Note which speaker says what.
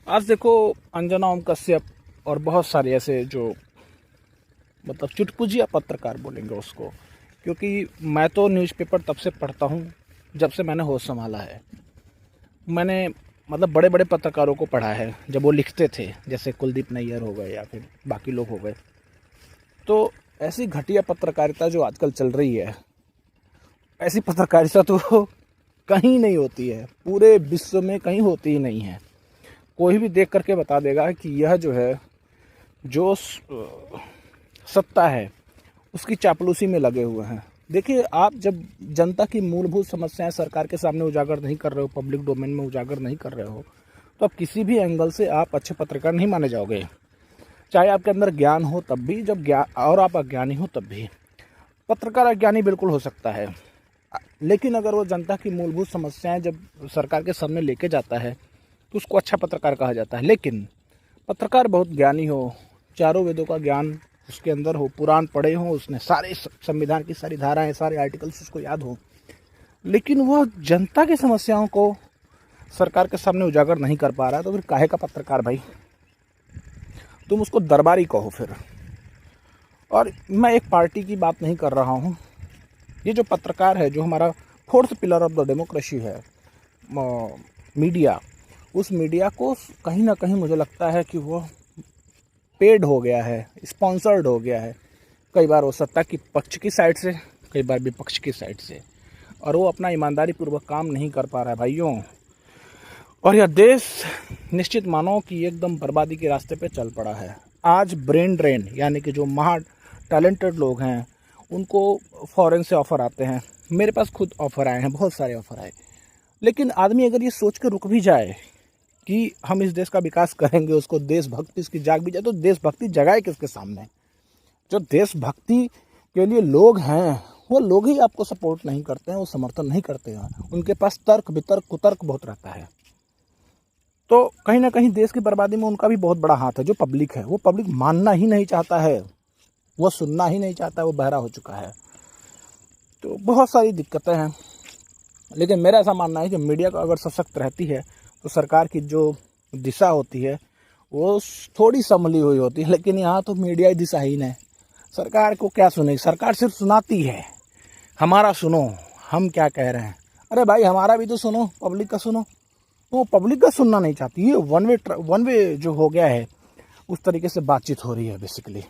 Speaker 1: आज देखो अंजना ओम कश्यप और बहुत सारे ऐसे जो मतलब चुटपुजिया पत्रकार बोलेंगे उसको, क्योंकि मैं तो न्यूज़पेपर तब से पढ़ता हूँ जब से मैंने होश संभाला है। मैंने मतलब बड़े बड़े पत्रकारों को पढ़ा है जब वो लिखते थे, जैसे कुलदीप नैयर हो गए या फिर बाकी लोग हो गए। तो ऐसी घटिया पत्रकारिता जो आजकल चल रही है, ऐसी पत्रकारिता तो कहीं नहीं होती है, पूरे विश्व में कहीं होती ही नहीं है। कोई भी देख करके बता देगा कि यह जो है जो सत्ता है उसकी चापलूसी में लगे हुए हैं। देखिए, आप जब जनता की मूलभूत समस्याएं सरकार के सामने उजागर नहीं कर रहे हो, पब्लिक डोमेन में उजागर नहीं कर रहे हो, तो आप किसी भी एंगल से आप अच्छे पत्रकार नहीं माने जाओगे। चाहे आपके अंदर ज्ञान हो तब भी, जब ज्ञान और आप अज्ञानी हो तब भी। पत्रकार अज्ञानी बिल्कुल हो सकता है, लेकिन अगर वो जनता की मूलभूत समस्याएं जब सरकार के सामने लेके जाता है तो उसको अच्छा पत्रकार कहा जाता है। लेकिन पत्रकार बहुत ज्ञानी हो, चारों वेदों का ज्ञान उसके अंदर हो, पुराण पढ़े हो, उसने सारे संविधान की सारी धाराएं, सारे आर्टिकल्स उसको याद हो, लेकिन वह जनता की समस्याओं को सरकार के सामने उजागर नहीं कर पा रहा है, तो फिर काहे का पत्रकार भाई? तुम उसको दरबारी कहो फिर। और मैं एक पार्टी की बात नहीं कर रहा हूँ। ये जो पत्रकार है, जो हमारा fourth pillar of the democracy है, मीडिया, उस मीडिया को कहीं ना कहीं मुझे लगता है कि वो पेड हो गया है, स्पॉन्सर्ड हो गया है। कई बार वो सत्ता की पक्ष की साइड से, कई बार विपक्ष की साइड से, और वो अपना ईमानदारी पूर्वक काम नहीं कर पा रहा है भाइयों। और यह देश निश्चित मानो कि एकदम बर्बादी के रास्ते पे चल पड़ा है। आज ब्रेन ड्रेन, यानी कि जो महा टैलेंटेड लोग हैं उनको फॉरेन से ऑफ़र आते हैं। मेरे पास खुद ऑफ़र आए हैं, बहुत सारे ऑफ़र आए। लेकिन आदमी अगर ये सोच के रुक भी जाए कि हम इस देश का विकास करेंगे, उसको देशभक्ति उसकी जाग भी जाए, तो देशभक्ति जगाए किसके सामने? जो देशभक्ति के लिए लोग हैं वो लोग ही आपको सपोर्ट नहीं करते हैं, वो समर्थन नहीं करते हैं। उनके पास तर्क वितर्क कुतर्क बहुत रहता है। तो कहीं ना कहीं देश की बर्बादी में उनका भी बहुत बड़ा हाथ है। जो पब्लिक है, वो पब्लिक मानना ही नहीं चाहता है, वो सुनना ही नहीं चाहता है, वो बहरा हो चुका है। तो बहुत सारी दिक्कतें हैं। लेकिन मेरा ऐसा मानना है कि मीडिया को अगर सशक्त रहती है तो सरकार की जो दिशा होती है वो थोड़ी संभली हुई होती है। लेकिन यहाँ तो मीडिया ही दिशाहीन है। सरकार को क्या सुनेगी? सरकार सिर्फ सुनाती है, हमारा सुनो, हम क्या कह रहे हैं। अरे भाई, हमारा भी तो सुनो, पब्लिक का सुनो। वो पब्लिक का सुनना नहीं चाहती है। वन वे जो हो गया है, उस तरीके से बातचीत हो रही है बेसिकली।